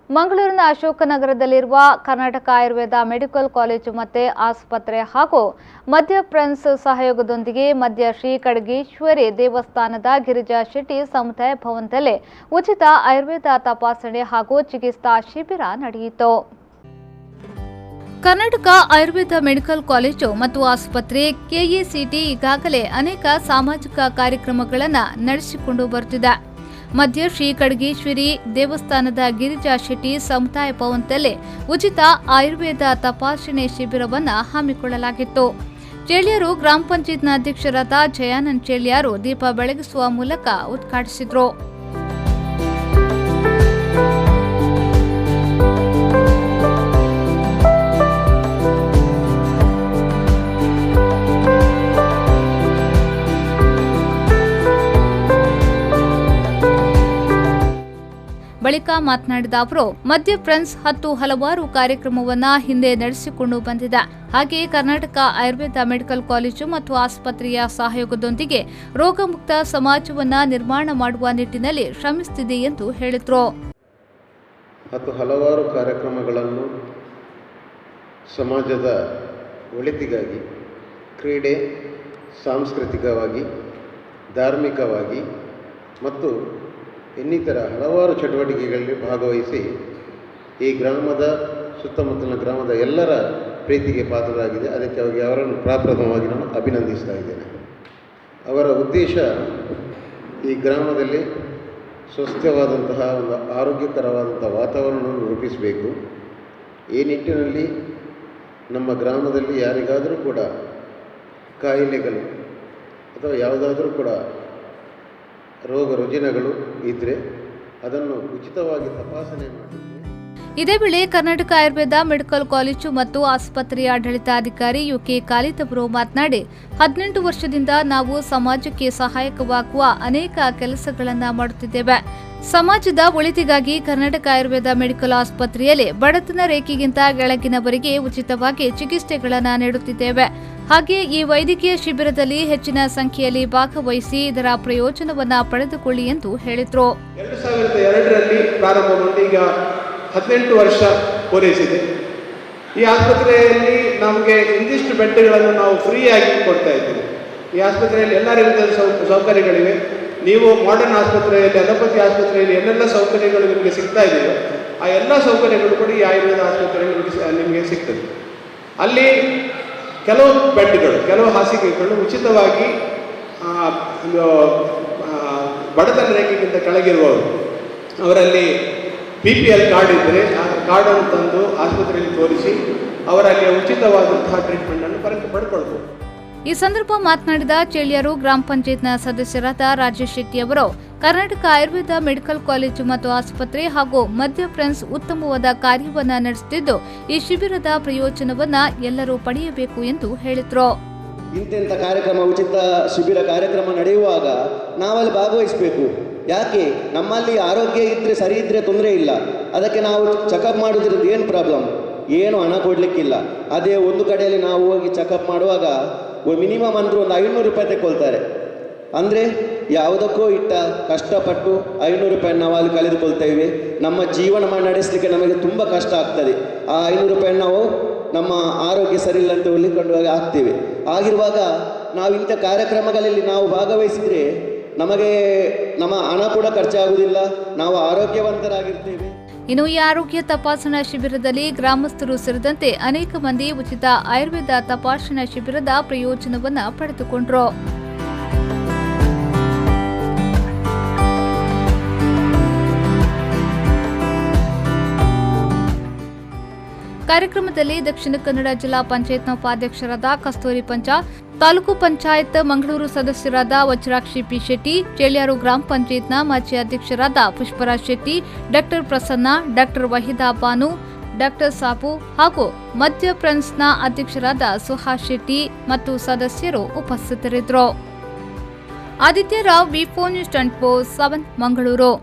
ಮಂಗಳೂರಿನ ಅಶೋಕನಗರದಲ್ಲಿರುವ Karnataka Ayurveda medical college ಮತ್ತು ಆಸ್ಪತ್ರೆ ಹಾಗೂ ಮಧ್ಯ ಫ್ರೆಂಡ್ಸ್ ಸಹಯೋಗದೊಂದಿಗೆ ಮಧ್ಯ ಶ್ರೀ ಖಡ್ಗೇಶ್ವರಿ ದೇವಸ್ಥಾನದ ಗಿರಿಜಾ ಶೆಟ್ಟಿ ಸಮುದಾಯ ಭವನದಲ್ಲಿ ಉಚಿತ ಆಯುರ್ವೇದ ತಪಾಸಣೆ ಹಾಗೂ ಚಿಕಿತ್ಸಾ ಶಿಬಿರ ನಡೆಯಿತು. ಕರ್ನಾಟಕ ಆಯುರ್ವೇದ ಮೆಡಿಕಲ್ ಕಾಲೇಜು ಮತ್ತು ಆಸ್ಪತ್ರೆ ಕೆಎಸಿಟಿ ಈಗಾಗಲೇ ಅನೇಕ ಸಾಮಾಜಿಕ ಕಾರ್ಯಕ್ರಮಗಳನ್ನು ನಡೆಸಿಕೊಂಡು ಬರುತ್ತಿದೆ. ಮಧ್ಯ ಶ್ರೀ ಖಡ್ಗೇಶ್ವರಿ ದೇವಸ್ಥಾನದ ಗಿರಿಜಾ ಶೆಟ್ಟಿ ಸಮುದಾಯ ಭವನದಲ್ಲಿ ಉಚಿತ ಆಯುರ್ವೇದ ತಪಾಸಣೆ ಶಿಬಿರವನ್ನು ಹಮ್ಮಿಕೊಳ್ಳಲಾಗಿತ್ತು. ಚೇಳ್ಯಾರು ಗ್ರಾಮ ಪಂಚಾಯತ್ನ ಅಧ್ಯಕ್ಷರಾದ ಜಯಾನಂದ್ ಚೇಳ್ಯಾರು ದೀಪ ಬೆಳಗಿಸುವ ಮೂಲಕ ಉದ್ಘಾಟಿಸಿದರು. ಬಳಿಕ ಮಾತನಾಡಿದ ಅವರು, ಮಧ್ಯ ಫ್ರೆಂಡ್ಸ್ 10 ಹಲವಾರು ಕಾರ್ಯಕ್ರಮವನ್ನ ಹಿಂದೆ ನಡೆಸಿಕೊಂಡು ಬಂದಿದೆ. ಹಾಗೆಯೇ ಕರ್ನಾಟಕ ಆಯುರ್ವೇದ ಮೆಡಿಕಲ್ ಕಾಲೇಜು ಮತ್ತು ಆಸ್ಪತ್ರೆಯ ಸಹಯೋಗದೊಂದಿಗೆ ರೋಗಮುಕ್ತ ಸಮಾಜವನ್ನ ನಿರ್ಮಾಣ ಮಾಡುವ ನಿಟ್ಟಿನಲ್ಲಿ ಶ್ರಮಿಸುತ್ತಿದೆ ಎಂದು ಹೇಳಿದರು. 10 ಹಲವಾರು ಕಾರ್ಯಕ್ರಮಗಳನ್ನು ಸಮಾಜದ ಒಳಿತಿಗಾಗಿ ಕ್ರೀಡೆ, ಸಾಂಸ್ಕೃತಿಕವಾಗಿ, ಧಾರ್ಮಿಕವಾಗಿ ಮತ್ತು ಇನ್ನಿತರ ಹಲವಾರು ಚಟುವಟಿಕೆಗಳಲ್ಲಿ ಭಾಗವಹಿಸಿ ಈ ಗ್ರಾಮದ ಸುತ್ತಮುತ್ತಲಿನ ಗ್ರಾಮದ ಎಲ್ಲರ ಪ್ರೀತಿಗೆ ಪಾತ್ರರಾಗಿದೆ. ಅದಕ್ಕೆ ಅವರನ್ನು ಪ್ರಪ್ರಥಮವಾಗಿ ನಾನು ಅಭಿನಂದಿಸ್ತಾ ಇದ್ದೇನೆ. ಅವರ ಉದ್ದೇಶ ಈ ಗ್ರಾಮದಲ್ಲಿ ಸ್ವಸ್ಥವಾದಂತಹ ಒಂದು ಆರೋಗ್ಯಕರವಾದಂಥ ವಾತಾವರಣವನ್ನು ರೂಪಿಸಬೇಕು. ಈ ನಿಟ್ಟಿನಲ್ಲಿ ನಮ್ಮ ಗ್ರಾಮದಲ್ಲಿ ಯಾರಿಗಾದರೂ ಕೂಡ ಕಾಯಿಲೆಗಳು ಅಥವಾ ಯಾವುದಾದ್ರೂ ಕೂಡ ರೋಗ ರುಜಿನಗಳು ಇದ್ದರೆ ಅದನ್ನು ಉಚಿತವಾಗಿ ತಪಾಸಣೆ ಮಾಡಿ. ಇದೇ ವೇಳೆ ಕರ್ನಾಟಕ ಆಯುರ್ವೇದ ಮೆಡಿಕಲ್ ಕಾಲೇಜು ಮತ್ತು ಆಸ್ಪತ್ರೆಯ ಆಡಳಿತಾಧಿಕಾರಿ ಯುಕೆ ಖಾಲಿದ್ ಅವರು ಮಾತನಾಡಿ, 18 ವರ್ಷದಿಂದ ನಾವು ಸಮಾಜಕ್ಕೆ ಸಹಾಯಕವಾಗುವ ಅನೇಕ ಕೆಲಸಗಳನ್ನು ಮಾಡುತ್ತಿದ್ದೇವೆ. ಸಮಾಜದ ಒಳಿತಿಗಾಗಿ ಕರ್ನಾಟಕ ಆಯುರ್ವೇದ ಮೆಡಿಕಲ್ ಆಸ್ಪತ್ರೆಯಲ್ಲಿ ಬಡತನ ರೇಖೆಗಿಂತ ಕೆಳಗಿನವರಿಗೆ ಉಚಿತವಾಗಿ ಚಿಕಿತ್ಸೆಗಳನ್ನು ನೀಡುತ್ತಿದ್ದೇವೆ. ಹಾಗೆ ಈ ವೈದ್ಯಕೀಯ ಶಿಬಿರದಲ್ಲಿ ಹೆಚ್ಚಿನ ಸಂಖ್ಯೆಯಲ್ಲಿ ಭಾಗವಹಿಸಿ ಇದರ ಪ್ರಯೋಜನವನ್ನು ಪಡೆದುಕೊಳ್ಳಿ ಎಂದು ಹೇಳಿದರು. 2002ರಲ್ಲಿ ಪ್ರಾರಂಭಗೊಂಡು ಈಗ 18 ವರ್ಷ ಪೂರೈಸಿದೆ. ಈ ಆಸ್ಪತ್ರೆಯಲ್ಲಿ ನಮಗೆ ಇಂದಿಷ್ಟು ಬೆಡ್ಗಳನ್ನು ನಾವು ಫ್ರೀಯಾಗಿ ಕೊಡ್ತಾ ಇದ್ದೇವೆ. ಈ ಆಸ್ಪತ್ರೆಯಲ್ಲಿ ಎಲ್ಲ ರೀತಿಯ ಸೌಕರ್ಯಗಳಿವೆ. ನೀವು ಮಾಡರ್ನ್ ಆಸ್ಪತ್ರೆಯಲ್ಲಿ, ಅಲೋಪತಿ ಆಸ್ಪತ್ರೆಯಲ್ಲಿ ಏನೆಲ್ಲ ಸೌಕರ್ಯಗಳು ನಿಮಗೆ ಸಿಗ್ತಾ ಇದೆಯೋ ಆ ಎಲ್ಲ ಸೌಕರ್ಯಗಳು ಕೂಡ ಈ ಆಯುರ್ವೇದ ಆಸ್ಪತ್ರೆಯಲ್ಲಿ ನಿಮಗೆ ಸಿಗ್ತದೆ. ಅಲ್ಲಿ ಕೆಲವು ಬೆಡ್ಗಳು, ಕೆಲವು ಹಾಸಿಗೆಗಳು ಉಚಿತವಾಗಿ ಬಡತನ ರೇಖೆಗಿಂತ ಕೆಳಗಿರುವವರು, ಅವರಲ್ಲಿ BPL ಕಾರ್ಡ್ ಇದ್ದರೆ ಆ ಕಾರ್ಡನ್ನು ತಂದು ಆಸ್ಪತ್ರೆಯಲ್ಲಿ ತೋರಿಸಿ ಅವರಲ್ಲಿ ಉಚಿತವಾದಂತಹ ಟ್ರೀಟ್ಮೆಂಟನ್ನು ಪಡ್ಕೊಳ್ಬೋದು. ಈ ಸಂದರ್ಭ ಮಾತನಾಡಿದ ಚೇಳ್ಯಾರು ಗ್ರಾಮ ಪಂಚಾಯತ್ನ ಸದಸ್ಯರಾದ ರಾಜೇಶ್ ಶೆಟ್ಟಿ ಅವರು, ಕರ್ನಾಟಕ ಆಯುರ್ವೇದ ಮೆಡಿಕಲ್ ಕಾಲೇಜು ಮತ್ತು ಆಸ್ಪತ್ರೆ ಹಾಗೂ ಮಧ್ಯ ಫ್ರೆಂಡ್ಸ್ ಉತ್ತಮವಾದ ಕಾರ್ಯವನ್ನು ನಡೆಸುತ್ತಿದ್ದು ಈ ಶಿಬಿರದ ಪ್ರಯೋಜನವನ್ನ ಎಲ್ಲರೂ ಪಡೆಯಬೇಕು ಎಂದು ಹೇಳಿದರು. ಇಂಥ ಕಾರ್ಯಕ್ರಮ, ಉಚಿತ ಶಿಬಿರ ಕಾರ್ಯಕ್ರಮ ನಡೆಯುವಾಗ ನಾವಲ್ಲಿ ಭಾಗವಹಿಸಬೇಕು. ಯಾಕೆ? ನಮ್ಮಲ್ಲಿ ಆರೋಗ್ಯ ಇದ್ದರೆ, ಸರಿ ಇದ್ದರೆ ತೊಂದರೆ ಇಲ್ಲ. ಅದಕ್ಕೆ ನಾವು ಚೆಕಪ್ ಮಾಡೋದ್ರಿಂದ ಏನು ಪ್ರಾಬ್ಲಮ್? ಏನು ಹಣ ಕೊಡಲಿಕ್ಕಿಲ್ಲ. ಅದೇ ಒಂದು ಕಡೆಯಲ್ಲಿ ನಾವು ಹೋಗಿ ಚೆಕಪ್ ಮಾಡುವಾಗ ಮಿನಿಮಮ್ ಅಂದರೆ ಒಂದು 500 ರೂಪಾಯಿ ತೆಗೊಳ್ತಾರೆ. ಅಂದರೆ ಯಾವುದಕ್ಕೂ ಇಟ್ಟ ಕಷ್ಟಪಟ್ಟು 500 ರೂಪಾಯಿ ನಾವು ಅಲ್ಲಿ ಕಳೆದುಕೊಳ್ತೇವೆ. ನಮ್ಮ ಜೀವನ ನಡೆಸಲಿಕ್ಕೆ ನಮಗೆ ತುಂಬ ಕಷ್ಟ ಆಗ್ತದೆ. ಆ 500 ರೂಪಾಯಿ ನಾವು ನಮ್ಮ ಆರೋಗ್ಯ ಸರಿ ಇಲ್ಲ ಅಂತ ಉಳಿಕೊಂಡು ಆಗ್ತೇವೆ. ಆಗಿರುವಾಗ ನಾವು ಇಂಥ ಕಾರ್ಯಕ್ರಮಗಳಲ್ಲಿ ನಾವು ಭಾಗವಹಿಸಿದರೆ ನಮಗೆ ನಮ್ಮ ಹಣ ಕೂಡ ಖರ್ಚಾಗುವುದಿಲ್ಲ, ನಾವು ಆರೋಗ್ಯವಂತರಾಗಿರ್ತೇವೆ. ಇನ್ನು ಈ ಆರೋಗ್ಯ ತಪಾಸಣಾ ಶಿಬಿರದಲ್ಲಿ ಗ್ರಾಮಸ್ಥರು ಸೇರಿದಂತೆ ಅನೇಕ ಮಂದಿ ಉಚಿತ ಆಯುರ್ವೇದ ತಪಾಸಣಾ ಶಿಬಿರದ ಪ್ರಯೋಜನವನ್ನು ಪಡೆದುಕೊಂಡರು. ಕಾರ್ಯಕ್ರಮದಲ್ಲಿ ದಕ್ಷಿಣ ಕನ್ನಡ ಜಿಲ್ಲಾ ಪಂಚಾಯತ್ನ ಉಪಾಧ್ಯಕ್ಷರಾದ ಕಸ್ತೂರಿ ಪಂಚ, ತಾಲೂಕು ಪಂಚಾಯತ್ ಮಂಗಳೂರು ಸದಸ್ಯರಾದ ವಜ್ರಾಕ್ಷಿ ಪಿ ಶೆಟ್ಟಿ, ಚೇಳ್ಯಾರು ಗ್ರಾಮ ಪಂಚಾಯತ್ನ ಮಾಜಿ ಅಧ್ಯಕ್ಷರಾದ Pushparaj Shetty, doctor Prasanna, doctor Waheeda Banu, doctor Sabu ಹಾಗೂ ಮಧ್ಯ ಫ್ರೆಂಡ್ಸ್ನ ಅಧ್ಯಕ್ಷರಾದ ಸುಹಾಸ್ ಶೆಟ್ಟಿ ಮತ್ತು ಸದಸ್ಯರು ಉಪಸ್ಥಿತರಿದ್ದರು. ಆದಿತ್ಯ ರಾವ್, ವಿ4 ನ್ಯೂಸ್ 24/7 ಮಂಗಳೂರು.